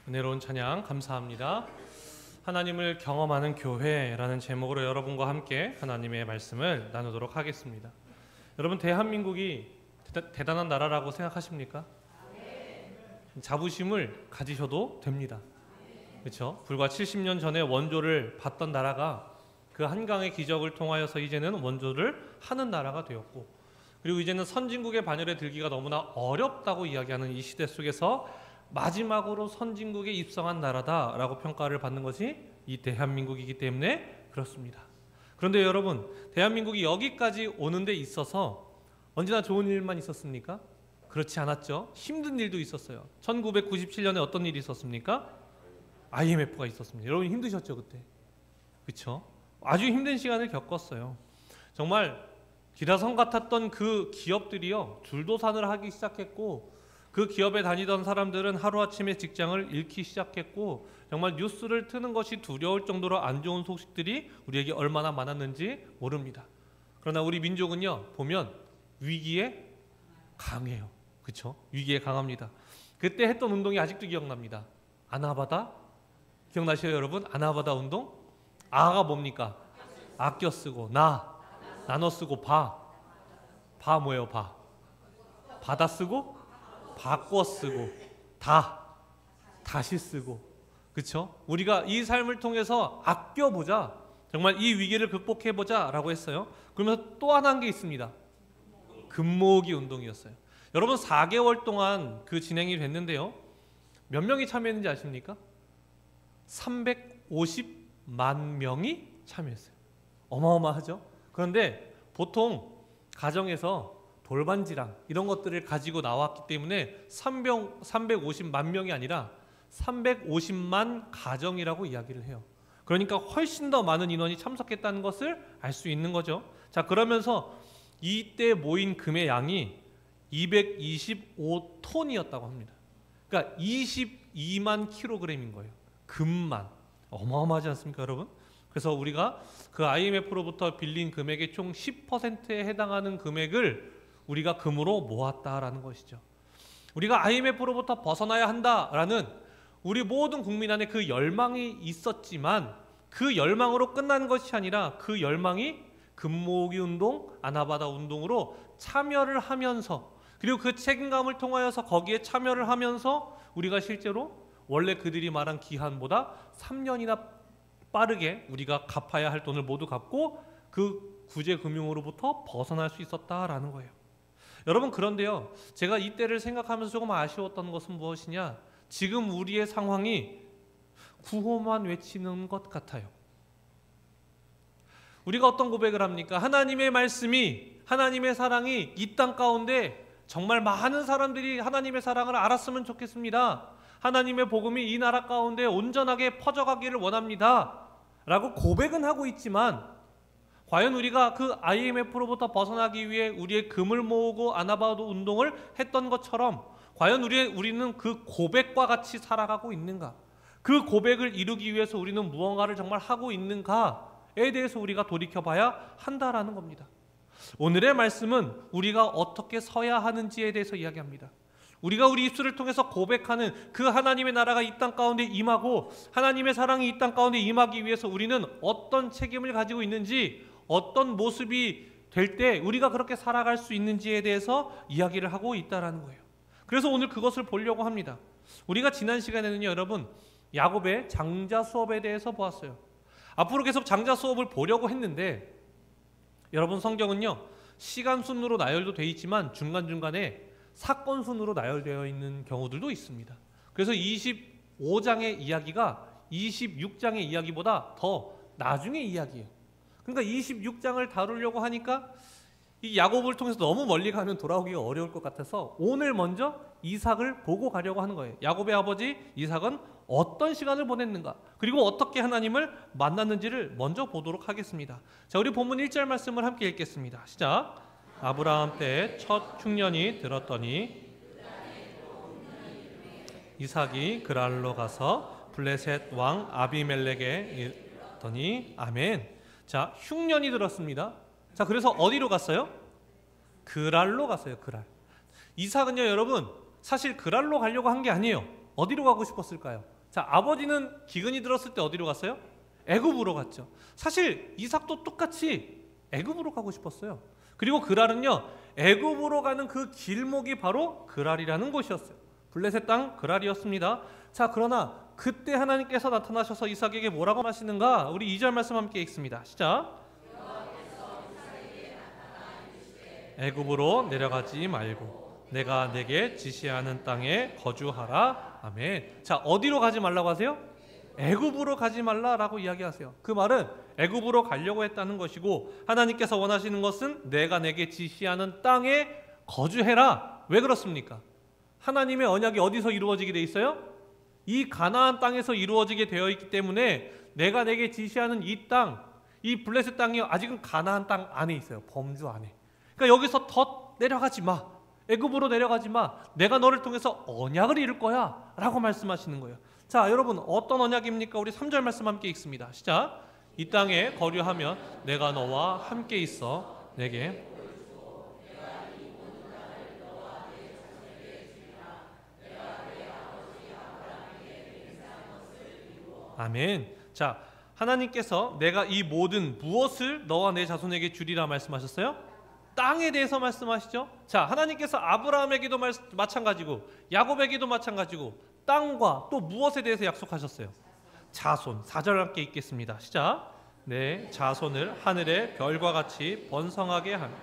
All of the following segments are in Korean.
은혜로운 찬양 감사합니다. 하나님을 경험하는 교회라는 제목으로 여러분과 함께 하나님의 말씀을 나누도록 하겠습니다. 여러분, 대한민국이 대단한 나라라고 생각하십니까? 자부심을 가지셔도 됩니다. 그렇죠? 불과 70년 전에 원조를 받던 나라가 그 한강의 기적을 통하여서 이제는 원조를 하는 나라가 되었고, 그리고 이제는 선진국의 반열에 들기가 너무나 어렵다고 이야기하는 이 시대 속에서 마지막으로 선진국에 입성한 나라다라고 평가를 받는 것이 이 대한민국이기 때문에 그렇습니다. 그런데 여러분, 대한민국이 여기까지 오는 데 있어서 언제나 좋은 일만 있었습니까? 그렇지 않았죠. 힘든 일도 있었어요. 1997년에 어떤 일이 있었습니까? IMF가 있었습니다. 여러분 힘드셨죠 그때? 그렇죠? 아주 힘든 시간을 겪었어요. 정말 기라성 같았던 그 기업들이요, 줄도산을 하기 시작했고, 그 기업에 다니던 사람들은 하루아침에 직장을 잃기 시작했고, 정말 뉴스를 트는 것이 두려울 정도로 안 좋은 소식들이 우리에게 얼마나 많았는지 모릅니다. 그러나 우리 민족은요, 보면 위기에 강해요. 그렇죠? 위기에 강합니다. 그때 했던 운동이 아직도 기억납니다. 아나바다? 기억나시죠 여러분? 아나바다 운동? 아가 뭡니까? 아껴 쓰고, 나눠 쓰고, 바 뭐예요? 받아 쓰고, 바꿔 쓰고, 다시 쓰고. 그렇죠? 우리가 이 삶을 통해서 아껴보자, 정말 이 위기를 극복해보자 라고 했어요. 그러면서 또 하나 한 게 있습니다. 금모으기 운동이었어요. 여러분 4개월 동안 그 진행이 됐는데요, 몇 명이 참여했는지 아십니까? 350만 명이 참여했어요. 어마어마하죠? 그런데 보통 가정에서 돌반지랑 이런 것들을 가지고 나왔기 때문에 350만 명이 아니라 350만 가정이라고 이야기를 해요. 그러니까 훨씬 더 많은 인원이 참석했다는 것을 알 수 있는 거죠. 자, 그러면서 이때 모인 금의 양이 225톤이었다고 합니다. 그러니까 22만 킬로그램인 거예요. 금만. 어마어마하지 않습니까 여러분? 그래서 우리가 그 IMF로부터 빌린 금액의 총 10%에 해당하는 금액을 우리가 금으로 모았다라는 것이죠. 우리가 IMF로부터 벗어나야 한다라는 우리 모든 국민 안에 그 열망이 있었지만, 그 열망으로 끝나는 것이 아니라 그 열망이 금모으기 운동, 아나바다 운동으로 참여를 하면서, 그리고 그 책임감을 통하여서 거기에 참여를 하면서 우리가 실제로 원래 그들이 말한 기한보다 3년이나 빠르게 우리가 갚아야 할 돈을 모두 갚고 그 구제금융으로부터 벗어날 수 있었다라는 거예요. 여러분, 그런데요, 제가 이때를 생각하면서 조금 아쉬웠던 것은 무엇이냐? 지금 우리의 상황이 구호만 외치는 것 같아요. 우리가 어떤 고백을 합니까? 하나님의 말씀이, 하나님의 사랑이 이 땅 가운데 정말 많은 사람들이 하나님의 사랑을 알았으면 좋겠습니다. 하나님의 복음이 이 나라 가운데 온전하게 퍼져가기를 원합니다 라고 고백은 하고 있지만, 과연 우리가 그 IMF로부터 벗어나기 위해 우리의 금을 모으고 아나바다 운동을 했던 것처럼 과연 우리는 그 고백과 같이 살아가고 있는가? 그 고백을 이루기 위해서 우리는 무언가를 정말 하고 있는가에 대해서 우리가 돌이켜봐야 한다라는 겁니다. 오늘의 말씀은 우리가 어떻게 서야 하는지에 대해서 이야기합니다. 우리가 우리 입술을 통해서 고백하는 그 하나님의 나라가 이 땅 가운데 임하고 하나님의 사랑이 이 땅 가운데 임하기 위해서 우리는 어떤 책임을 가지고 있는지, 어떤 모습이 될 때 우리가 그렇게 살아갈 수 있는지에 대해서 이야기를 하고 있다는 거예요. 그래서 오늘 그것을 보려고 합니다. 우리가 지난 시간에는요 여러분, 야곱의 장자 수업에 대해서 보았어요. 앞으로 계속 장자 수업을 보려고 했는데, 여러분 성경은요 시간 순으로 나열도 되어 있지만 중간중간에 사건 순으로 나열되어 있는 경우들도 있습니다. 그래서 25장의 이야기가 26장의 이야기보다 더 나중의 이야기예요. 그러니까 26장을 다루려고 하니까 이 야곱을 통해서 너무 멀리 가면 돌아오기가 어려울 것 같아서 오늘 먼저 이삭을 보고 가려고 하는 거예요. 야곱의 아버지 이삭은 어떤 시간을 보냈는가, 그리고 어떻게 하나님을 만났는지를 먼저 보도록 하겠습니다. 자, 우리 본문 1절 말씀을 함께 읽겠습니다. 시작. 아브라함 때 첫 흉년이 들었더니 이삭이 그랄로 가서 블레셋 왕 아비멜렉에 이르더니. 아멘. 자, 흉년이 들었습니다. 자, 그래서 어디로 갔어요? 그랄로 갔어요. 이삭은요 여러분, 사실 그랄로 가려고 한 게 아니에요. 어디로 가고 싶었을까요? 자, 아버지는 기근이 들었을 때 어디로 갔어요? 애굽으로 갔죠. 사실 이삭도 똑같이 애굽으로 가고 싶었어요. 그리고 그랄은요, 애굽으로 가는 그 길목이 바로 그랄이라는 곳이었어요. 블레셋 땅 그랄이었습니다. 자, 그러나 그때 하나님께서 나타나셔서 이삭에게 뭐라고 하시는가? 우리 2절 말씀 함께 읽습니다. 시작. 애굽으로 내려가지 말고 내가 내게 지시하는 땅에 거주하라. 아멘. 자, 어디로 가지 말라고 하세요? 애굽으로 가지 말라라고 이야기하세요. 그 말은 애굽으로 가려고 했다는 것이고, 하나님께서 원하시는 것은 내가 내게 지시하는 땅에 거주해라. 왜 그렇습니까? 하나님의 언약이 어디서 이루어지게 돼 있어요? 이 가나안 땅에서 이루어지게 되어 있기 때문에 내가 내게 지시하는 이 땅, 이 블레셋 땅이 아직은 가나안 땅 안에 있어요. 범주 안에. 그러니까 여기서 더 내려가지 마. 애굽으로 내려가지 마. 내가 너를 통해서 언약을 이룰 거야 라고 말씀하시는 거예요. 자, 여러분, 어떤 언약입니까? 우리 3절 말씀 함께 읽습니다. 시작. 이 땅에 거류하면 내가 너와 함께 있어 내게 아멘. 자, 하나님께서 내가 이 모든 무엇을 너와 내 자손에게 주리라 말씀하셨어요? 땅에 대해서 말씀하시죠. 자, 하나님께서 아브라함에게도 마찬가지고 야곱에게도 마찬가지고 땅과 또 무엇에 대해서 약속하셨어요? 자손. 4절 함께 읽겠습니다. 시작. 내 자손을 하늘의 별과 같이 번성하게 하며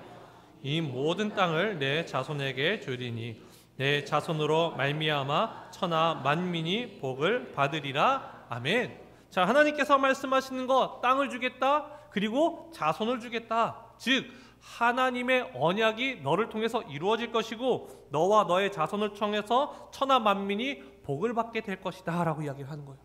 이 모든 땅을 내 자손에게 주리니 내 자손으로 말미암아 천하 만민이 복을 받으리라. 아멘. 자, 하나님께서 말씀하시는 거, 땅을 주겠다, 그리고 자손을 주겠다. 즉 하나님의 언약이 너를 통해서 이루어질 것이고 너와 너의 자손을 통해서 천하 만민이 복을 받게 될 것이다 라고 이야기를 하는 거예요.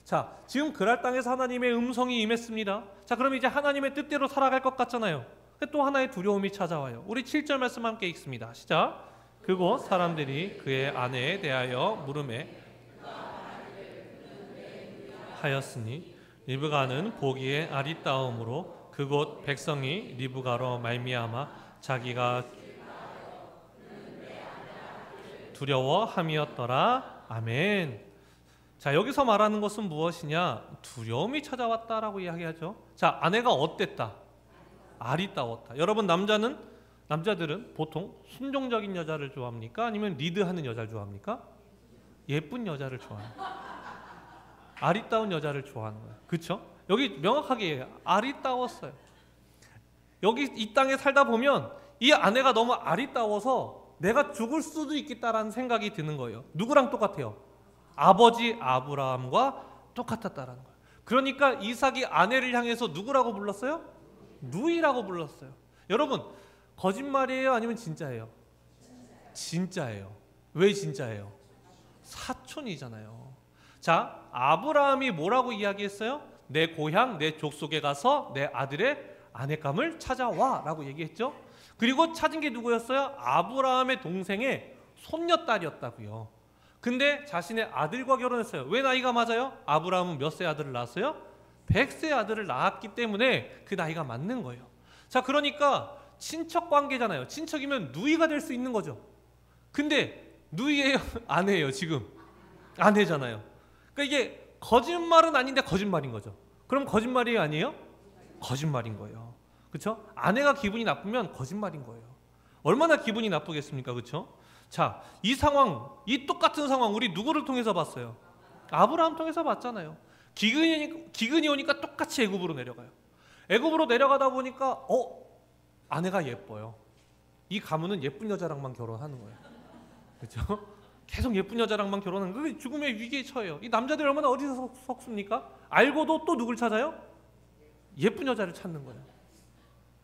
자, 지금 그랄 땅에서 하나님의 음성이 임했습니다. 자, 그럼 이제 하나님의 뜻대로 살아갈 것 같잖아요. 또 하나의 두려움이 찾아와요. 우리 7절 말씀 함께 읽습니다. 시작. 그곳 사람들이 그의 아내에 대하여 물음에 하였으니 리브가는 보기에 아리따움으로 그곳 백성이 리브가로 말미암아 자기가 두려워함이었더라. 아멘. 자, 여기서 말하는 것은 무엇이냐? 두려움이 찾아왔다라고 이야기하죠. 자, 아내가 어땠다? 아리따웠다. 여러분, 남자들은 보통 순종적인 여자를 좋아합니까? 아니면 리드하는 여자를 좋아합니까? 예쁜 여자를 좋아합니다. 아리따운 여자를 좋아하는 거예요. 그렇죠? 여기 명확하게 얘기해요. 아리따웠어요. 여기 이 땅에 살다 보면 이 아내가 너무 아리따워서 내가 죽을 수도 있겠다라는 생각이 드는 거예요. 누구랑 똑같아요? 아버지 아브라함과 똑같았다라는 거예요. 그러니까 이삭이 아내를 향해서 누구라고 불렀어요? 누이라고 불렀어요. 여러분, 거짓말이에요? 아니면 진짜예요? 진짜예요. 왜 진짜예요? 사촌이잖아요. 자, 아브라함이 뭐라고 이야기했어요? 내 고향, 내 족속에 가서 내 아들의 아내감을 찾아와 라고 얘기했죠. 그리고 찾은 게 누구였어요? 아브라함의 동생의 손녀딸이었다고요. 근데 자신의 아들과 결혼했어요. 왜 나이가 맞아요? 아브라함은 몇 세 아들을 낳았어요? 100세 아들을 낳았기 때문에 그 나이가 맞는 거예요. 자, 그러니까 친척 관계잖아요. 친척이면 누이가 될 수 있는 거죠. 근데 누이예요? 아내예요. 지금 아내잖아요. 그러니까 이게 거짓말은 아닌데 거짓말인 거죠. 그럼 거짓말이 아니에요? 거짓말인 거예요. 그렇죠? 아내가 기분이 나쁘면 거짓말인 거예요. 얼마나 기분이 나쁘겠습니까? 그렇죠? 자, 이 상황, 이 똑같은 상황 우리 누구를 통해서 봤어요? 아브라함 통해서 봤잖아요. 기근이 오니까 똑같이 애굽으로 내려가요. 애굽으로 내려가다 보니까 아내가 예뻐요. 이 가문은 예쁜 여자랑만 결혼하는 거예요. 그렇죠? 계속 예쁜 여자랑만 결혼하는 거예요. 죽음의 위기에 처해요. 이 남자들이 얼마나 어디서 섞습니까? 알고도 또 누굴 찾아요? 예쁜 여자를 찾는 거예요.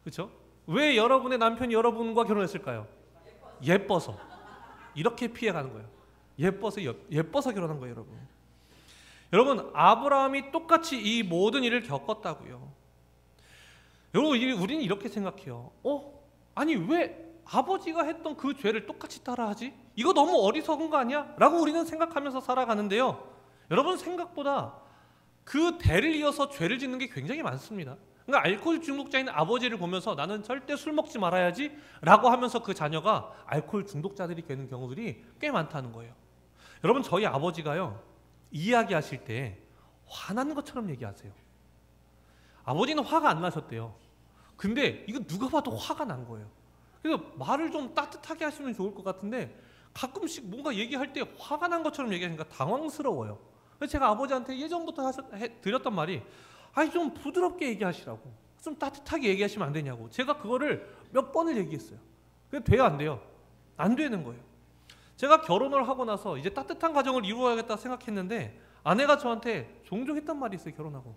그렇죠? 왜 여러분의 남편이 여러분과 결혼했을까요? 예뻐서. 이렇게 피해가는 거예요. 예뻐서 결혼한 거예요, 여러분. 여러분, 아브라함이 똑같이 이 모든 일을 겪었다고요. 여러분, 우리는 이렇게 생각해요. 아니 왜 아버지가 했던 그 죄를 똑같이 따라하지? 이거 너무 어리석은 거 아니야? 라고 우리는 생각하면서 살아가는데요. 여러분, 생각보다 그 대를 이어서 죄를 짓는 게 굉장히 많습니다. 그러니까 알코올 중독자인 아버지를 보면서 나는 절대 술 먹지 말아야지 라고 하면서 그 자녀가 알코올 중독자들이 되는 경우들이 꽤 많다는 거예요. 여러분, 저희 아버지가요, 이야기하실 때 화난 것처럼 얘기하세요. 아버지는 화가 안 나셨대요. 근데 이거 누가 봐도 화가 난 거예요. 그래서 말을 좀 따뜻하게 하시면 좋을 것 같은데 가끔씩 뭔가 얘기할 때 화가 난 것처럼 얘기하니까 당황스러워요. 그래서 제가 아버지한테 예전부터 드렸던 말이 아니 좀 부드럽게 얘기하시라고, 좀 따뜻하게 얘기하시면 안 되냐고. 제가 그거를 몇 번을 얘기했어요. 근데 돼요 안 돼요? 안 되는 거예요. 제가 결혼을 하고 나서 이제 따뜻한 가정을 이루어야겠다 생각했는데 아내가 저한테 종종 했던 말이 있어요. 결혼하고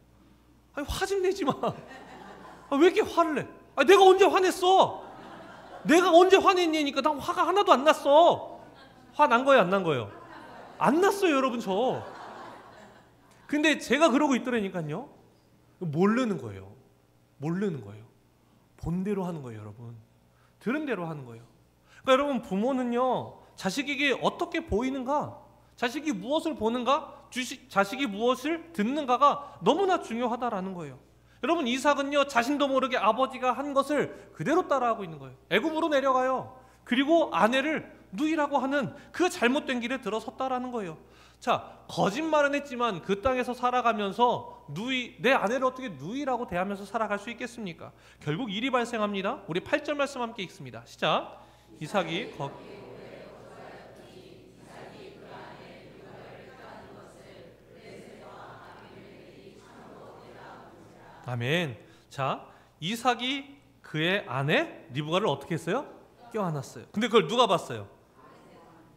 아니 화 좀 내지 마. 아, 왜 이렇게 화를 내? 아, 내가 언제 화냈어? 내가 언제 화냈냐니까. 난 화가 하나도 안 났어. 화 난 거예요 안 난 거예요? 안 났어요 여러분 저. 근데 제가 그러고 있더라니까요. 모르는 거예요. 모르는 거예요. 본대로 하는 거예요 여러분. 들은 대로 하는 거예요. 그러니까 여러분 부모는요 자식에게 어떻게 보이는가, 자식이 무엇을 보는가, 자식이 무엇을 듣는가가 너무나 중요하다라는 거예요. 여러분 이삭은요 자신도 모르게 아버지가 한 것을 그대로 따라하고 있는 거예요. 애굽으로 내려가요. 그리고 아내를 누이라고 하는 그 잘못된 길에 들어섰다라는 거예요. 자, 거짓말은 했지만 그 땅에서 살아가면서 내 아내를 어떻게 누이라고 대하면서 살아갈 수 있겠습니까? 결국 일이 발생합니다. 우리 8절 말씀 함께 읽습니다. 시작. 이삭이 아멘. 자, 이삭이 그의 아내 리브가를 어떻게 했어요? 껴안았어요. 근데 그걸 누가 봤어요?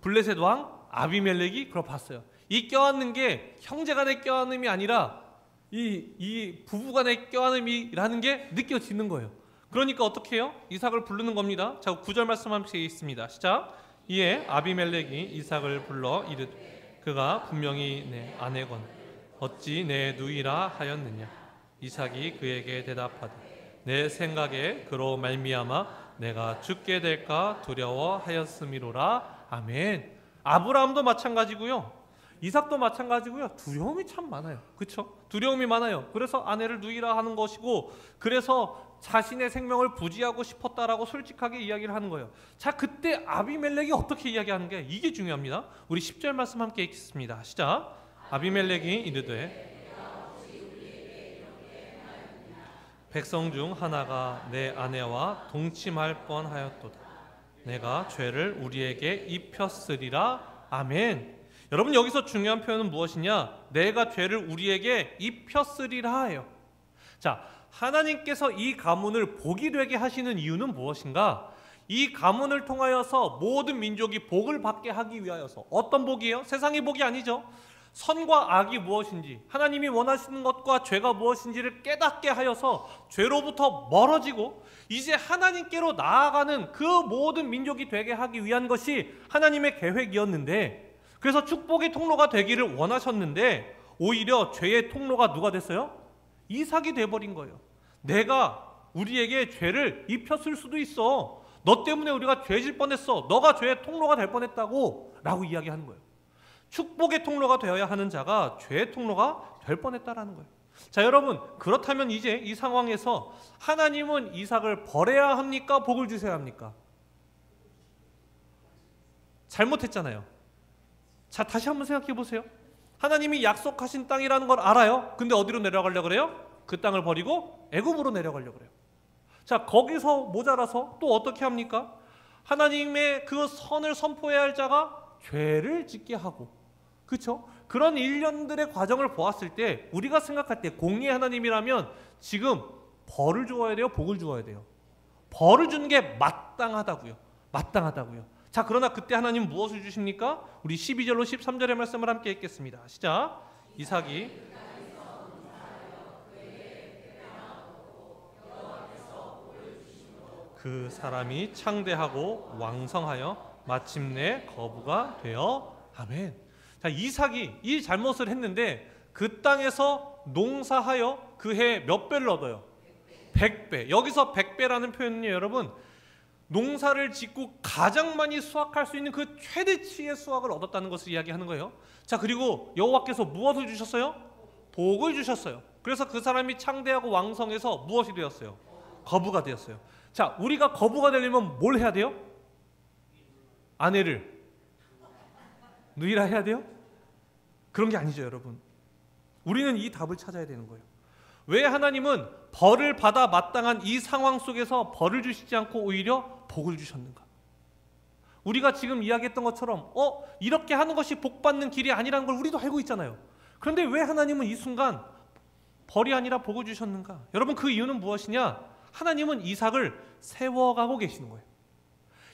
블레셋 왕 아비멜렉이 그걸 봤어요. 이 껴안는 게 형제간의 껴안음이 아니라 이 부부간의 껴안음이라는 게 느껴지는 거예요. 그러니까 어떻게 해요? 이삭을 부르는 겁니다. 자, 9절 말씀 함께 있습니다. 시작. 이에 아비멜렉이 이삭을 불러 이르되 그가 분명히 내 아내건 어찌 내 누이라 하였느냐. 이삭이 그에게 대답하되 내 생각에 그로 말미암아 내가 죽게 될까 두려워하였음이로라. 아멘. 아브라함도 마찬가지고요. 이삭도 마찬가지고요. 두려움이 참 많아요. 그렇죠? 두려움이 많아요. 그래서 아내를 누이라 하는 것이고, 그래서 자신의 생명을 부지하고 싶었다라고 솔직하게 이야기를 하는 거예요. 자, 그때 아비멜렉이 어떻게 이야기하는 게 이게 중요합니다. 우리 10절 말씀 함께 읽겠습니다. 시작. 아비멜렉이 이르되 백성 중 하나가 내 아내와 동침할 뻔하였도다. 내가 죄를 우리에게 입혔으리라. 아멘. 여러분 여기서 중요한 표현은 무엇이냐? 내가 죄를 우리에게 입혔으리라 해요. 자, 하나님께서 이 가문을 복이 되게 하시는 이유는 무엇인가? 이 가문을 통하여서 모든 민족이 복을 받게 하기 위하여서. 어떤 복이에요? 세상의 복이 아니죠. 선과 악이 무엇인지, 하나님이 원하시는 것과 죄가 무엇인지를 깨닫게 하여서 죄로부터 멀어지고 이제 하나님께로 나아가는 그 모든 민족이 되게 하기 위한 것이 하나님의 계획이었는데, 그래서 축복의 통로가 되기를 원하셨는데 오히려 죄의 통로가 누가 됐어요? 이삭이 돼버린 거예요. 내가 우리에게 죄를 입혔을 수도 있어. 너 때문에 우리가 죄질 뻔했어. 너가 죄의 통로가 될 뻔했다고 라고 이야기하는 거예요. 축복의 통로가 되어야 하는 자가 죄의 통로가 될 뻔했다라는 거예요. 자, 여러분, 그렇다면 이제 이 상황에서 하나님은 이삭을 버려야 합니까? 복을 주셔야 합니까? 잘못했잖아요. 자, 다시 한번 생각해 보세요. 하나님이 약속하신 땅이라는 걸 알아요. 근데 어디로 내려가려고 그래요? 그 땅을 버리고 애굽으로 내려가려고 그래요. 자, 거기서 모자라서 또 어떻게 합니까? 하나님의 그 선을 선포해야 할 자가 죄를 짓게 하고, 그렇죠? 그런 일련들의 과정을 보았을 때 우리가 생각할 때 공의의 하나님이라면 지금 벌을 주어야 돼요? 복을 주어야 돼요? 벌을 주는 게 마땅하다고요. 마땅하다고요. 자, 그러나 그때 하나님 무엇을 주십니까? 우리 12절로 13절의 말씀을 함께 읽겠습니다. 시작. 이삭이 그 사람이 창대하고 왕성하여 마침내 거부가 되어. 아멘. 자, 이삭이 이 잘못을 했는데 그 땅에서 농사하여 그 해 몇 배를 얻어요? 100배. 여기서 100배라는 표현은요, 여러분, 농사를 짓고 가장 많이 수확할 수 있는 그 최대치의 수확을 얻었다는 것을 이야기하는 거예요. 자, 그리고 여호와께서 무엇을 주셨어요? 복을 주셨어요. 그래서 그 사람이 창대하고 왕성해서 무엇이 되었어요? 거부가 되었어요. 자, 우리가 거부가 되려면 뭘 해야 돼요? 아내를 누이라 해야 돼요? 그런 게 아니죠, 여러분. 우리는 이 답을 찾아야 되는 거예요. 왜 하나님은 벌을 받아 마땅한 이 상황 속에서 벌을 주시지 않고 오히려 복을 주셨는가? 우리가 지금 이야기했던 것처럼 이렇게 하는 것이 복 받는 길이 아니라는 걸 우리도 알고 있잖아요. 그런데 왜 하나님은 이 순간 벌이 아니라 복을 주셨는가? 여러분, 그 이유는 무엇이냐? 하나님은 이삭을 세워가고 계시는 거예요.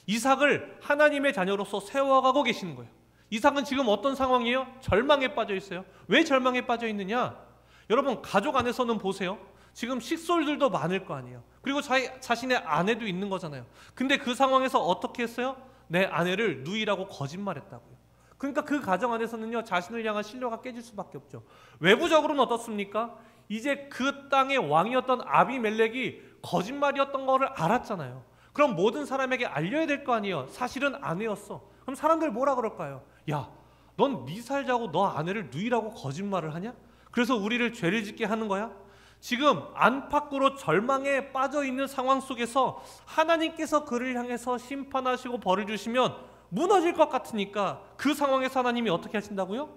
이삭을 하나님의 자녀로서 세워가고 계시는 거예요. 이삭은 지금 어떤 상황이에요? 절망에 빠져 있어요. 왜 절망에 빠져 있느냐? 여러분, 가족 안에서는 보세요. 지금 식솔들도 많을 거 아니에요. 그리고 자신의 아내도 있는 거잖아요. 근데 그 상황에서 어떻게 했어요? 내 아내를 누이라고 거짓말했다고요. 그러니까 그 가정 안에서는요, 자신을 향한 신뢰가 깨질 수밖에 없죠. 외부적으로는 어떻습니까? 이제 그 땅의 왕이었던 아비멜렉이 거짓말이었던 거를 알았잖아요. 그럼 모든 사람에게 알려야 될 거 아니에요. 사실은 아내였어. 그럼 사람들 뭐라 그럴까요? 야, 넌 네 살자고 너 아내를 누이라고 거짓말을 하냐? 그래서 우리를 죄를 짓게 하는 거야? 지금 안팎으로 절망에 빠져 있는 상황 속에서 하나님께서 그를 향해서 심판하시고 벌을 주시면 무너질 것 같으니까 그 상황에서 하나님이 어떻게 하신다고요?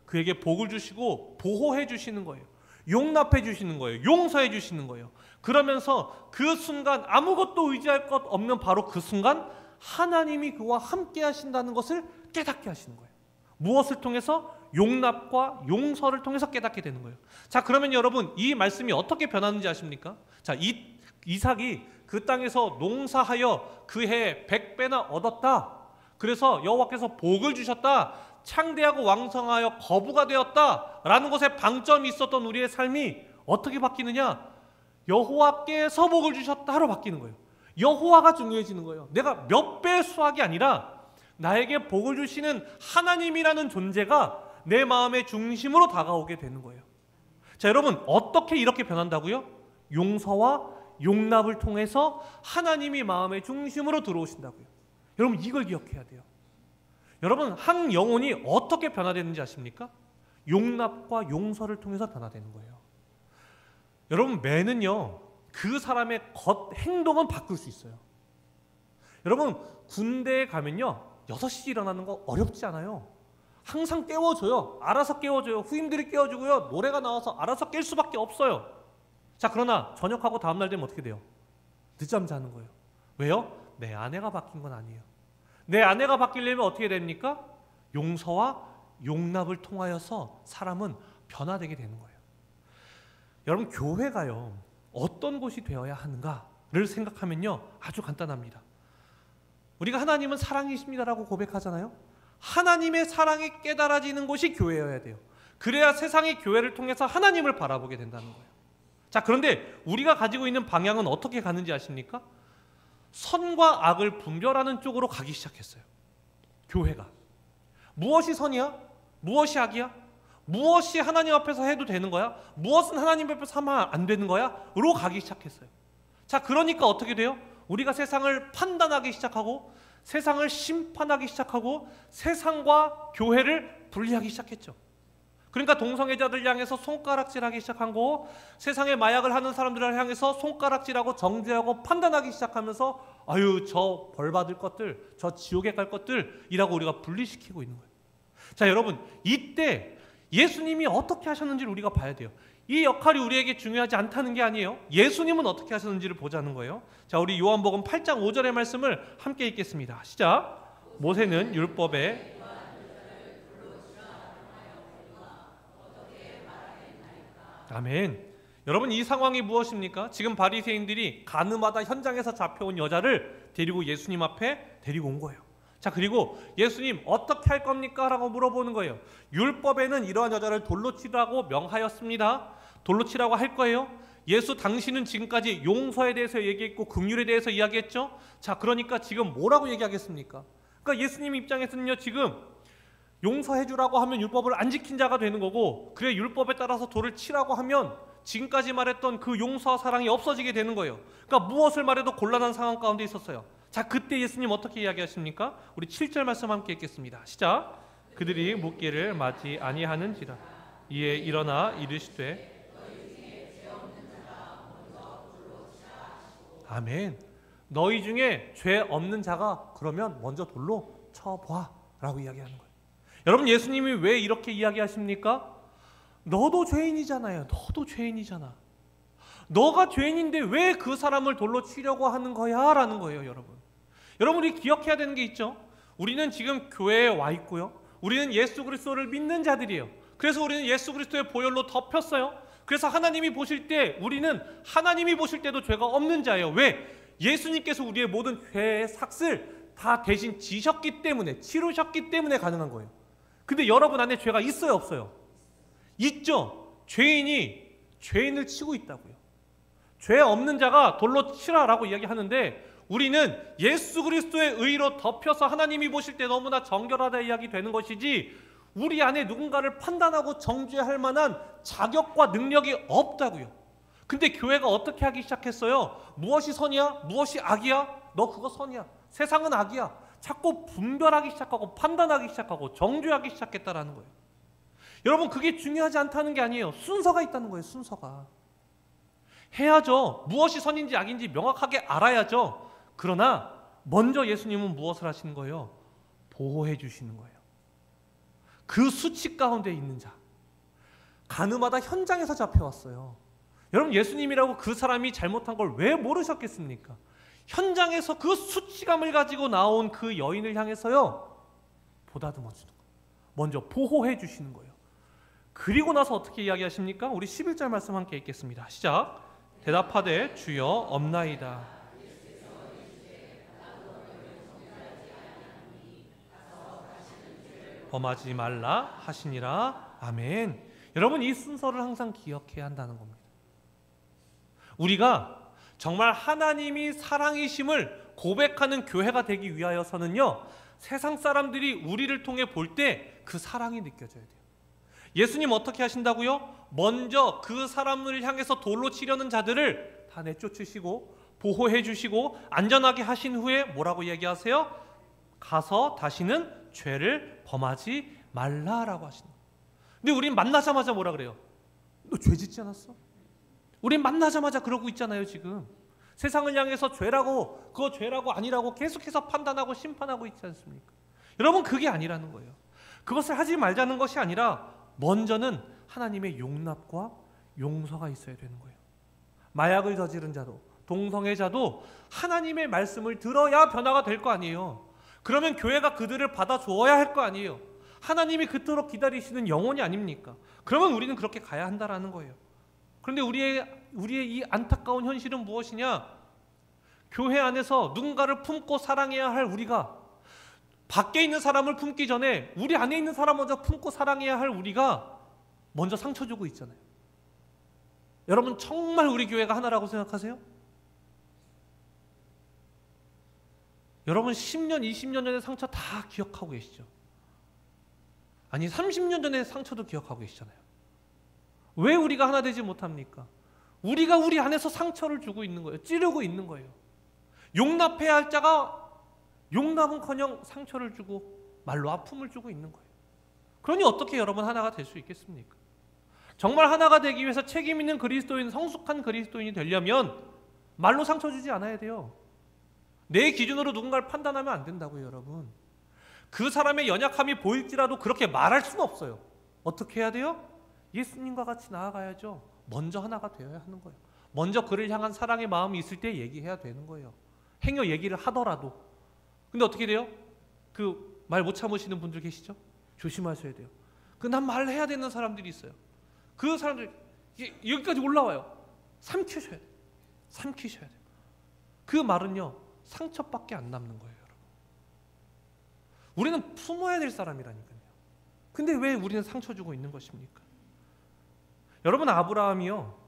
그에게 복을 주시고 보호해 주시는 거예요. 용납해 주시는 거예요. 용서해 주시는 거예요. 그러면서 그 순간 아무것도 의지할 것 없는 바로 그 순간 하나님이 그와 함께 하신다는 것을 깨닫게 하시는 거예요. 무엇을 통해서? 용납과 용서를 통해서 깨닫게 되는 거예요. 자, 그러면 여러분, 이 말씀이 어떻게 변하는지 아십니까? 자, 이삭이 그 땅에서 농사하여 그 해에 100배나 얻었다. 그래서 여호와께서 복을 주셨다. 창대하고 왕성하여 거부가 되었다. 라는 것에 방점이 있었던 우리의 삶이 어떻게 바뀌느냐? 여호와께서 복을 주셨다로 바뀌는 거예요. 여호와가 중요해지는 거예요. 내가 몇 배의 수확이 아니라 나에게 복을 주시는 하나님이라는 존재가 내 마음의 중심으로 다가오게 되는 거예요. 자, 여러분, 어떻게 이렇게 변한다고요? 용서와 용납을 통해서 하나님이 마음의 중심으로 들어오신다고요. 여러분, 이걸 기억해야 돼요. 여러분, 한 영혼이 어떻게 변화되는지 아십니까? 용납과 용서를 통해서 변화되는 거예요. 여러분, 매는요, 그 사람의 행동은 바꿀 수 있어요. 여러분, 군대에 가면요, 6시 일어나는 거 어렵지 않아요. 항상 깨워줘요. 알아서 깨워줘요. 후임들이 깨워주고요. 노래가 나와서 알아서 깰 수밖에 없어요. 자, 그러나 저녁하고 다음날 되면 어떻게 돼요? 늦잠 자는 거예요. 왜요? 내 아내가 바뀐 건 아니에요. 내 아내가 바뀌려면 어떻게 됩니까? 용서와 용납을 통하여서 사람은 변화되게 되는 거예요. 여러분, 교회가요, 어떤 곳이 되어야 하는가를 생각하면요, 아주 간단합니다. 우리가 하나님은 사랑이십니다라고 고백하잖아요. 하나님의 사랑이 깨달아지는 곳이 교회여야 돼요. 그래야 세상이 교회를 통해서 하나님을 바라보게 된다는 거예요. 자, 그런데 우리가 가지고 있는 방향은 어떻게 가는지 아십니까? 선과 악을 분별하는 쪽으로 가기 시작했어요. 교회가. 무엇이 선이야? 무엇이 악이야? 무엇이 하나님 앞에서 해도 되는 거야? 무엇은 하나님 앞에서 하면 안 되는 거야? 로 가기 시작했어요. 자, 그러니까 어떻게 돼요? 우리가 세상을 판단하기 시작하고 세상을 심판하기 시작하고 세상과 교회를 분리하기 시작했죠. 그러니까 동성애자들 향해서 손가락질하기 시작한 거, 세상에 마약을 하는 사람들을 향해서 손가락질하고 정죄하고 판단하기 시작하면서 아유, 저 벌 받을 것들, 저 지옥에 갈 것들이라고 우리가 분리시키고 있는 거예요. 자, 여러분, 이때 예수님이 어떻게 하셨는지를 우리가 봐야 돼요. 이 역할이 우리에게 중요하지 않다는 게 아니에요. 예수님은 어떻게 하셨는지를 보자는 거예요. 자, 우리 요한복음 8장 5절의 말씀을 함께 읽겠습니다. 시작. 모세는 율법에 아멘. 여러분, 이 상황이 무엇입니까? 지금 바리새인들이 가늠하다 현장에서 잡혀온 여자를 데리고 예수님 앞에 데리고 온 거예요. 자, 그리고 예수님 어떻게 할 겁니까? 라고 물어보는 거예요. 율법에는 이러한 여자를 돌로 치라고 명하였습니다. 돌로 치라고 할 거예요. 예수 당신은 지금까지 용서에 대해서 얘기했고 긍휼에 대해서 이야기했죠. 자, 그러니까 지금 뭐라고 얘기하겠습니까? 그러니까 예수님 입장에서는요, 지금 용서해 주라고 하면 율법을 안 지킨 자가 되는 거고, 그래 율법에 따라서 돌을 치라고 하면 지금까지 말했던 그 용서와 사랑이 없어지게 되는 거예요. 그러니까 무엇을 말해도 곤란한 상황 가운데 있었어요. 자, 그때 예수님 어떻게 이야기하십니까? 우리 7절 말씀 함께 읽겠습니다. 시작. 그들이 묻기를 마지 아니하는지라. 이에 일어나 이르시되 아멘. 너희 중에 죄 없는 자가 그러면 먼저 돌로 쳐봐 라고 이야기하는 거예요. 여러분, 예수님이 왜 이렇게 이야기하십니까? 너도 죄인이잖아요. 너도 죄인이잖아. 너가 죄인인데 왜 그 사람을 돌로 치려고 하는 거야? 라는 거예요, 여러분. 여러분, 우리 기억해야 되는 게 있죠. 우리는 지금 교회에 와 있고요. 우리는 예수 그리스도를 믿는 자들이에요. 그래서 우리는 예수 그리스도의 보혈로 덮였어요. 그래서 하나님이 보실 때 우리는 하나님이 보실 때도 죄가 없는 자예요. 왜? 예수님께서 우리의 모든 죄의 삭을 다 대신 지셨기 때문에, 치르셨기 때문에 가능한 거예요. 근데 여러분 안에 죄가 있어요, 없어요? 있죠. 죄인이 죄인을 치고 있다고요. 죄 없는 자가 돌로 치라라고 이야기하는데, 우리는 예수 그리스도의 의로 덮여서 하나님이 보실 때 너무나 정결하다 이야기 되는 것이지, 우리 안에 누군가를 판단하고 정죄할 만한 자격과 능력이 없다고요. 근데 교회가 어떻게 하기 시작했어요? 무엇이 선이야? 무엇이 악이야? 너 그거 선이야. 세상은 악이야. 자꾸 분별하기 시작하고 판단하기 시작하고 정죄하기 시작했다라는 거예요. 여러분, 그게 중요하지 않다는 게 아니에요. 순서가 있다는 거예요. 순서가. 해야죠. 무엇이 선인지 악인지 명확하게 알아야죠. 그러나 먼저 예수님은 무엇을 하시는 거예요? 보호해 주시는 거예요. 그 수치 가운데 있는 자, 가늠하다 현장에서 잡혀왔어요. 여러분, 예수님이라고 그 사람이 잘못한 걸 왜 모르셨겠습니까? 현장에서 그 수치감을 가지고 나온 그 여인을 향해서요, 보다듬어 주는 거예요. 먼저 보호해 주시는 거예요. 그리고 나서 어떻게 이야기하십니까? 우리 11절 말씀 함께 읽겠습니다. 시작. 대답하되 주여 없나이다. 범하지 말라 하시니라. 아멘. 여러분, 이 순서를 항상 기억해야 한다는 겁니다. 우리가 정말 하나님이 사랑이심을 고백하는 교회가 되기 위하여서는요, 세상 사람들이 우리를 통해 볼 때 그 사랑이 느껴져야 돼요. 예수님 어떻게 하신다고요? 먼저 그 사람을 향해서 돌로 치려는 자들을 다 내쫓으시고 보호해 주시고 안전하게 하신 후에 뭐라고 얘기하세요? 가서 다시는 죄를 범하지 말라라고 하시는 거예요. 근데 우린 만나자마자 뭐라 그래요? 너 죄 짓지 않았어? 우린 만나자마자 그러고 있잖아요. 지금 세상을 향해서 죄라고, 그거 죄라고 아니라고 계속해서 판단하고 심판하고 있지 않습니까? 여러분, 그게 아니라는 거예요. 그것을 하지 말자는 것이 아니라 먼저는 하나님의 용납과 용서가 있어야 되는 거예요. 마약을 저지른 자도 동성애자도 하나님의 말씀을 들어야 변화가 될 거 아니에요. 그러면 교회가 그들을 받아주어야 할 거 아니에요. 하나님이 그토록 기다리시는 영혼이 아닙니까? 그러면 우리는 그렇게 가야 한다라는 거예요. 그런데 우리의 이 안타까운 현실은 무엇이냐? 교회 안에서 누군가를 품고 사랑해야 할 우리가, 밖에 있는 사람을 품기 전에 우리 안에 있는 사람 먼저 품고 사랑해야 할 우리가 먼저 상처 주고 있잖아요. 여러분, 정말 우리 교회가 하나라고 생각하세요? 여러분, 10년, 20년 전의 상처 다 기억하고 계시죠? 아니, 30년 전의 상처도 기억하고 계시잖아요. 왜 우리가 하나 되지 못합니까? 우리가 우리 안에서 상처를 주고 있는 거예요. 찌르고 있는 거예요. 용납해야 할 자가 용납은커녕 상처를 주고 말로 아픔을 주고 있는 거예요. 그러니 어떻게 여러분 하나가 될 수 있겠습니까? 정말 하나가 되기 위해서 책임 있는 그리스도인, 성숙한 그리스도인이 되려면 말로 상처 주지 않아야 돼요. 내 기준으로 누군가를 판단하면 안 된다고요, 여러분. 그 사람의 연약함이 보일지라도 그렇게 말할 수는 없어요. 어떻게 해야 돼요? 예수님과 같이 나아가야죠. 먼저 하나가 되어야 하는 거예요. 먼저 그를 향한 사랑의 마음이 있을 때 얘기해야 되는 거예요. 행여 얘기를 하더라도. 근데 어떻게 돼요? 그 말 못 참으시는 분들 계시죠? 조심하셔야 돼요. 난 말해야 되는 사람들이 있어요. 그 사람들 여기까지 올라와요. 삼키셔야 돼요. 삼키셔야 돼요. 그 말은요, 상처밖에 안 남는 거예요, 여러분. 우리는 품어야 될 사람이라니까요. 근데 왜 우리는 상처 주고 있는 것입니까? 여러분, 아브라함이요,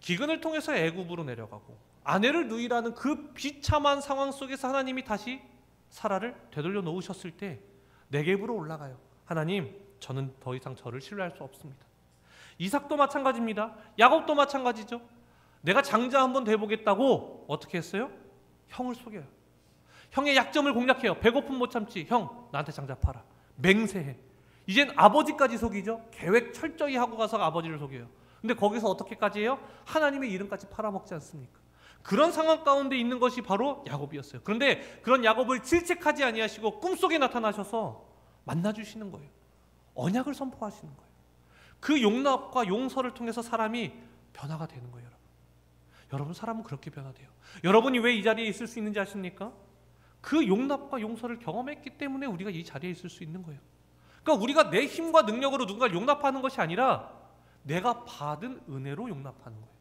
기근을 통해서 애굽으로 내려가고 아내를 누이라는 그 비참한 상황 속에서 하나님이 다시 사라를 되돌려 놓으셨을 때 네겝으로 올라가요. 하나님, 저는 더 이상 저를 신뢰할 수 없습니다. 이삭도 마찬가지입니다. 야곱도 마찬가지죠. 내가 장자 한번 돼보겠다고 어떻게 했어요? 형을 속여요. 형의 약점을 공략해요. 배고픔 못 참지. 형, 나한테 장자 팔아. 맹세해. 이젠 아버지까지 속이죠. 계획 철저히 하고 가서 아버지를 속여요. 근데 거기서 어떻게까지 해요? 하나님의 이름까지 팔아먹지 않습니까? 그런 상황 가운데 있는 것이 바로 야곱이었어요. 그런데 그런 야곱을 질책하지 아니하시고 꿈속에 나타나셔서 만나주시는 거예요. 언약을 선포하시는 거예요. 그 용납과 용서를 통해서 사람이 변화가 되는 거예요. 여러분 사람은 그렇게 변화돼요. 여러분이 왜 이 자리에 있을 수 있는지 아십니까? 그 용납과 용서를 경험했기 때문에 우리가 이 자리에 있을 수 있는 거예요. 그러니까 우리가 내 힘과 능력으로 누군가를 용납하는 것이 아니라 내가 받은 은혜로 용납하는 거예요.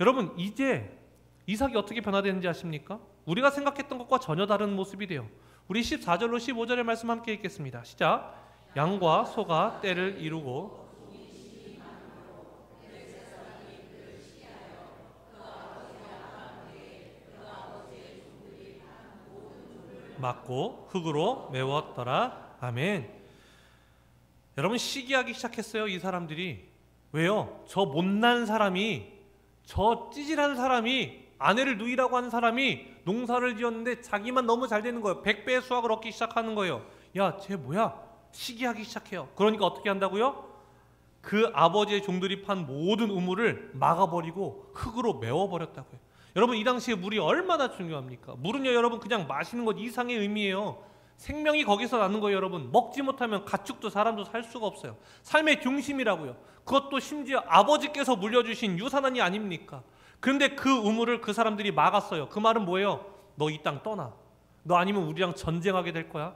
여러분 이제 이삭이 어떻게 변화되는지 아십니까? 우리가 생각했던 것과 전혀 다른 모습이 돼요. 우리 14절로 15절의 말씀 함께 읽겠습니다. 시작. 양과 소가 때를 이루고 맞고 흙으로 메웠더라. 아멘. 여러분 시기하기 시작했어요. 이 사람들이. 왜요? 저 못난 사람이, 저 찌질한 사람이, 아내를 누이라고 하는 사람이 농사를 지었는데 자기만 너무 잘 되는 거예요. 100배의 수확을 얻기 시작하는 거예요. 야, 쟤 뭐야? 시기하기 시작해요. 그러니까 어떻게 한다고요? 그 아버지의 종들이 판 모든 우물을 막아버리고 흙으로 메워버렸다고요. 여러분 이 당시에 물이 얼마나 중요합니까? 물은요 여러분 그냥 마시는 것 이상의 의미예요. 생명이 거기서 나는 거예요. 여러분 먹지 못하면 가축도 사람도 살 수가 없어요. 삶의 중심이라고요. 그것도 심지어 아버지께서 물려주신 유산안이 아닙니까? 그런데 그 우물을 그 사람들이 막았어요. 그 말은 뭐예요? 너 이 땅 떠나. 너 아니면 우리랑 전쟁하게 될 거야.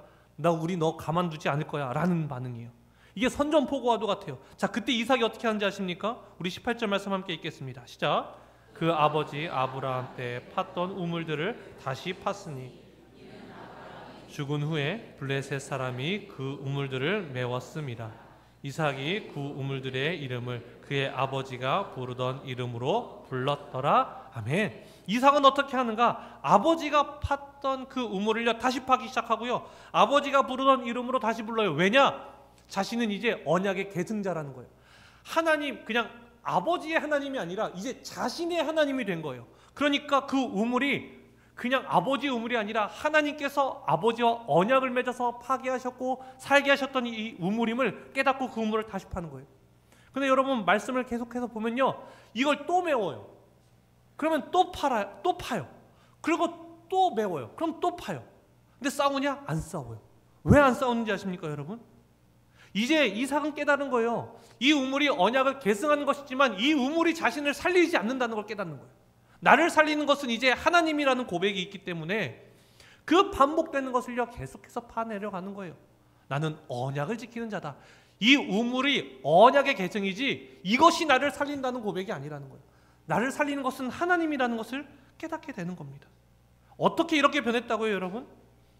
우리 너 가만두지 않을 거야 라는 반응이에요. 이게 선전포고와도 같아요. 자, 그때 이삭이 어떻게 하는지 아십니까? 우리 18절 말씀 함께 읽겠습니다. 시작. 그 아버지 아브라함 때 팠던 우물들을 다시 팠으니 죽은 후에 블레셋 사람이 그 우물들을 메웠습니다. 이삭이 그 우물들의 이름을 그의 아버지가 부르던 이름으로 불렀더라. 아멘. 이삭은 어떻게 하는가? 아버지가 팠던 그 우물을 다시 파기 시작하고요. 아버지가 부르던 이름으로 다시 불러요. 왜냐? 자신은 이제 언약의 계승자라는 거예요. 하나님, 그냥 아버지의 하나님이 아니라 이제 자신의 하나님이 된 거예요. 그러니까 그 우물이 그냥 아버지의 우물이 아니라 하나님께서 아버지와 언약을 맺어서 파괴하셨고 살게 하셨던 이 우물임을 깨닫고 그 우물을 다시 파는 거예요. 근데 여러분 말씀을 계속해서 보면요, 이걸 또 메워요. 그러면 또 파요. 그리고 또 메워요. 그럼 또 파요. 근데 싸우냐? 안 싸워요. 왜 안 싸우는지 아십니까 여러분? 이제 이삭은 깨달은 거예요. 이 우물이 언약을 계승하는 것이지만 이 우물이 자신을 살리지 않는다는 걸 깨닫는 거예요. 나를 살리는 것은 이제 하나님이라는 고백이 있기 때문에 그 반복되는 것을요 계속해서 파내려가는 거예요. 나는 언약을 지키는 자다. 이 우물이 언약의 계승이지 이것이 나를 살린다는 고백이 아니라는 거예요. 나를 살리는 것은 하나님이라는 것을 깨닫게 되는 겁니다. 어떻게 이렇게 변했다고요 여러분?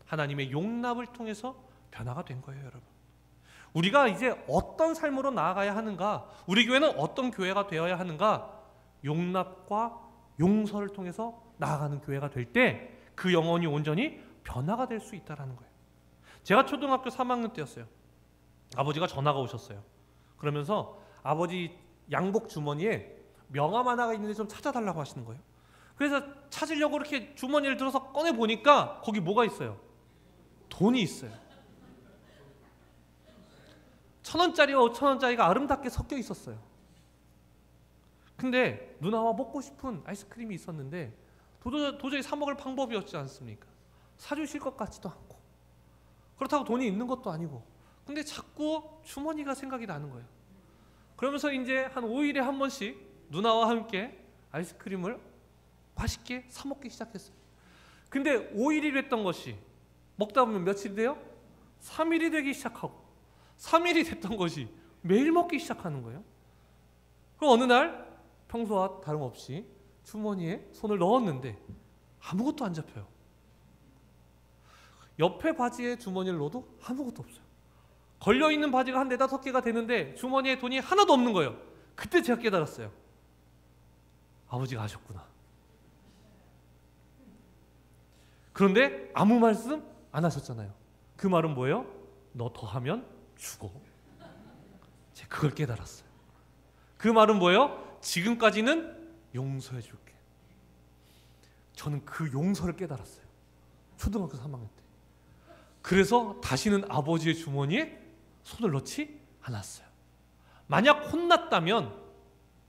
하나님의 용납을 통해서 변화가 된 거예요 여러분. 우리가 이제 어떤 삶으로 나아가야 하는가? 우리 교회는 어떤 교회가 되어야 하는가? 용납과 용서를 통해서 나아가는 교회가 될 때 그 영혼이 온전히 변화가 될 수 있다는 거예요. 제가 초등학교 3학년 때였어요. 아버지가 전화가 오셨어요. 그러면서 아버지 양복 주머니에 명함 하나가 있는데 좀 찾아달라고 하시는 거예요. 그래서 찾으려고 이렇게 주머니를 들어서 꺼내 보니까 거기 뭐가 있어요? 돈이 있어요. 1,000원짜리와 5,000원짜리가 아름답게 섞여 있었어요. 근데 누나와 먹고 싶은 아이스크림이 있었는데 도저히 사 먹을 방법이 없지 않습니까? 사주실 것 같지도 않고 그렇다고 돈이 있는 것도 아니고 근데 자꾸 주머니가 생각이 나는 거예요. 그러면서 이제 한 5일에 한 번씩 누나와 함께 아이스크림을 맛있게 사 먹기 시작했어요. 근데 5일이 됐던 것이 먹다 보면 며칠 돼요? 3일이 되기 시작하고 3일이 됐던 것이 매일 먹기 시작하는 거예요. 그럼 어느 날 평소와 다름없이 주머니에 손을 넣었는데 아무것도 안 잡혀요. 옆에 바지에 주머니를 넣어도 아무것도 없어요. 걸려있는 바지가 한 4-5개가 되는데 주머니에 돈이 하나도 없는 거예요. 그때 제가 깨달았어요. 아버지가 하셨구나. 그런데 아무 말씀 안 하셨잖아요. 그 말은 뭐예요? 너 더하면 죽어. 제가 그걸 깨달았어요. 그 말은 뭐예요? 지금까지는 용서해 줄게. 저는 그 용서를 깨달았어요. 초등학교 3학년 때. 그래서 다시는 아버지의 주머니에 손을 넣지 않았어요. 만약 혼났다면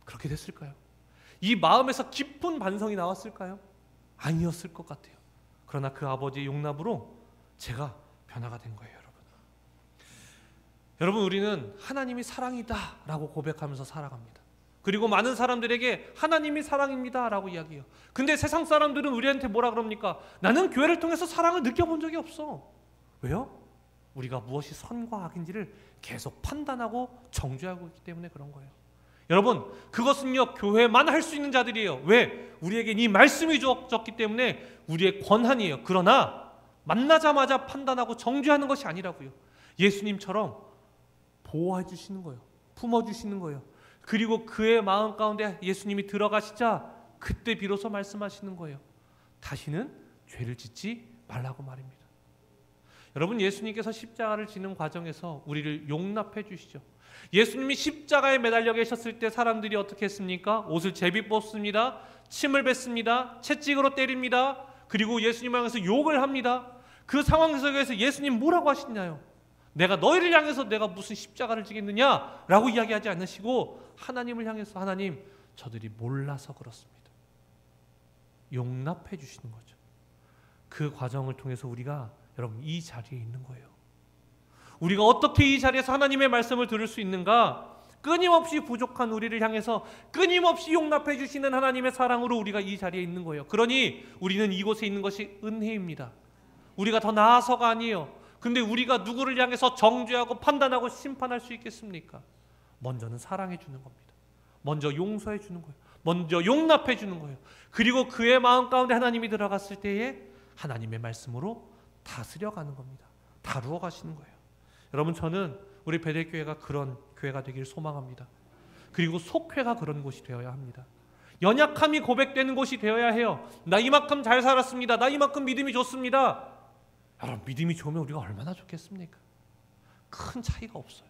그렇게 됐을까요? 이 마음에서 깊은 반성이 나왔을까요? 아니었을 것 같아요. 그러나 그 아버지의 용납으로 제가 변화가 된 거예요, 여러분. 여러분, 우리는 하나님이 사랑이다 라고 고백하면서 살아갑니다. 그리고 많은 사람들에게 하나님이 사랑입니다 라고 이야기해요. 근데 세상 사람들은 우리한테 뭐라 그럽니까? 나는 교회를 통해서 사랑을 느껴본 적이 없어. 왜요? 우리가 무엇이 선과 악인지를 계속 판단하고 정죄하고 있기 때문에 그런 거예요. 여러분, 그것은요 교회만 할 수 있는 자들이에요. 왜? 우리에겐 이 말씀이 주어졌기 때문에 우리의 권한이에요. 그러나 만나자마자 판단하고 정죄하는 것이 아니라고요. 예수님처럼 보호해 주시는 거예요. 품어주시는 거예요. 그리고 그의 마음 가운데 예수님이 들어가시자 그때 비로소 말씀하시는 거예요. 다시는 죄를 짓지 말라고 말입니다. 여러분, 예수님께서 십자가를 지는 과정에서 우리를 용납해 주시죠. 예수님이 십자가에 매달려 계셨을 때 사람들이 어떻게 했습니까? 옷을 제비 뽑습니다. 침을 뱉습니다. 채찍으로 때립니다. 그리고 예수님을 향해서 욕을 합니다. 그 상황 속에서 예수님 뭐라고 하시냐요? 내가 너희를 향해서 내가 무슨 십자가를 지겠느냐? 라고 이야기하지 않으시고 하나님을 향해서 하나님, 저들이 몰라서 그렇습니다. 용납해 주시는 거죠. 그 과정을 통해서 우리가 여러분 이 자리에 있는 거예요. 우리가 어떻게 이 자리에서 하나님의 말씀을 들을 수 있는가? 끊임없이 부족한 우리를 향해서 끊임없이 용납해 주시는 하나님의 사랑으로 우리가 이 자리에 있는 거예요. 그러니 우리는 이곳에 있는 것이 은혜입니다. 우리가 더 나아서가 아니에요. 근데 우리가 누구를 향해서 정죄하고 판단하고 심판할 수 있겠습니까? 먼저는 사랑해 주는 겁니다. 먼저 용서해 주는 거예요. 먼저 용납해 주는 거예요. 그리고 그의 마음 가운데 하나님이 들어갔을 때에 하나님의 말씀으로 다스려 가는 겁니다. 다루어 가시는 거예요. 여러분, 저는 우리 베델교회가 그런 교회가 되길 소망합니다. 그리고 속회가 그런 곳이 되어야 합니다. 연약함이 고백되는 곳이 되어야 해요. 나 이만큼 잘 살았습니다. 나 이만큼 믿음이 좋습니다. 여러분, 믿음이 좋으면 우리가 얼마나 좋겠습니까? 큰 차이가 없어요.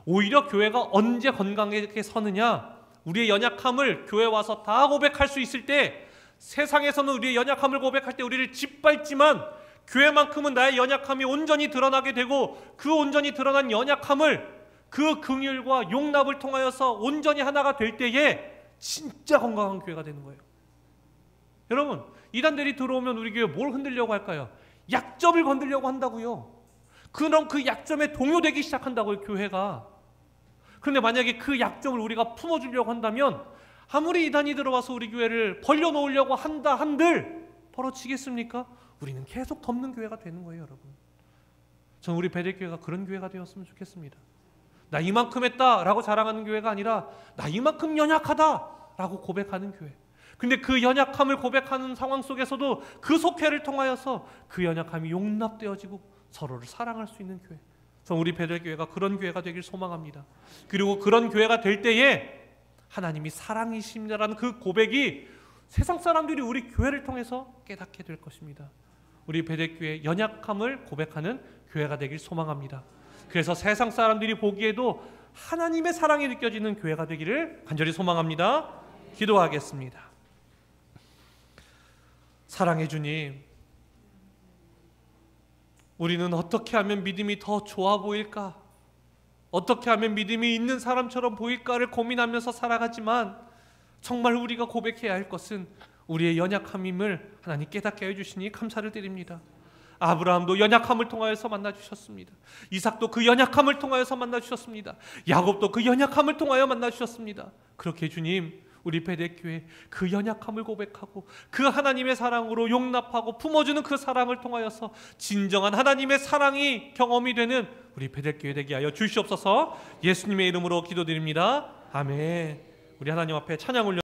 오히려 교회가 언제 건강하게 서느냐? 우리의 연약함을 교회 와서 다 고백할 수 있을 때, 세상에서는 우리의 연약함을 고백할 때 우리를 짓밟지만 교회만큼은 나의 연약함이 온전히 드러나게 되고 그 온전히 드러난 연약함을 그 긍휼과 용납을 통하여서 온전히 하나가 될 때에 진짜 건강한 교회가 되는 거예요. 여러분, 이단들이 들어오면 우리 교회 뭘 흔들려고 할까요? 약점을 건들려고 한다고요. 그럼 그 약점에 동요되기 시작한다고요, 교회가. 그런데 만약에 그 약점을 우리가 품어주려고 한다면 아무리 이단이 들어와서 우리 교회를 벌려놓으려고 한다 한들 벌어지겠습니까? 우리는 계속 덮는 교회가 되는 거예요, 여러분. 저는 우리 베델교회가 그런 교회가 되었으면 좋겠습니다. 나 이만큼 했다라고 자랑하는 교회가 아니라 나 이만큼 연약하다라고 고백하는 교회. 근데 그 연약함을 고백하는 상황 속에서도 그 속회를 통하여서 그 연약함이 용납되어지고 서로를 사랑할 수 있는 교회. 저는 우리 베델교회가 그런 교회가 되길 소망합니다. 그리고 그런 교회가 될 때에 하나님이 사랑이십니다라는 그 고백이 세상 사람들이 우리 교회를 통해서 깨닫게 될 것입니다. 우리 베델교회 연약함을 고백하는 교회가 되길 소망합니다. 그래서 세상 사람들이 보기에도 하나님의 사랑이 느껴지는 교회가 되기를 간절히 소망합니다. 기도하겠습니다. 사랑해 주님, 우리는 어떻게 하면 믿음이 더 좋아 보일까? 어떻게 하면 믿음이 있는 사람처럼 보일까를 고민하면서 살아가지만 정말 우리가 고백해야 할 것은 우리의 연약함임을 하나님 깨닫게 해주시니 감사를 드립니다. 아브라함도 연약함을 통하여서 만나주셨습니다. 이삭도 그 연약함을 통하여서 만나주셨습니다. 야곱도 그 연약함을 통하여 만나주셨습니다. 그렇게 주님, 우리 베델교회 그 연약함을 고백하고 그 하나님의 사랑으로 용납하고 품어주는 그 사랑을 통하여서 진정한 하나님의 사랑이 경험이 되는 우리 베델교회 되게 하여 주시옵소서. 예수님의 이름으로 기도드립니다. 아멘. 우리 하나님 앞에 찬양 올려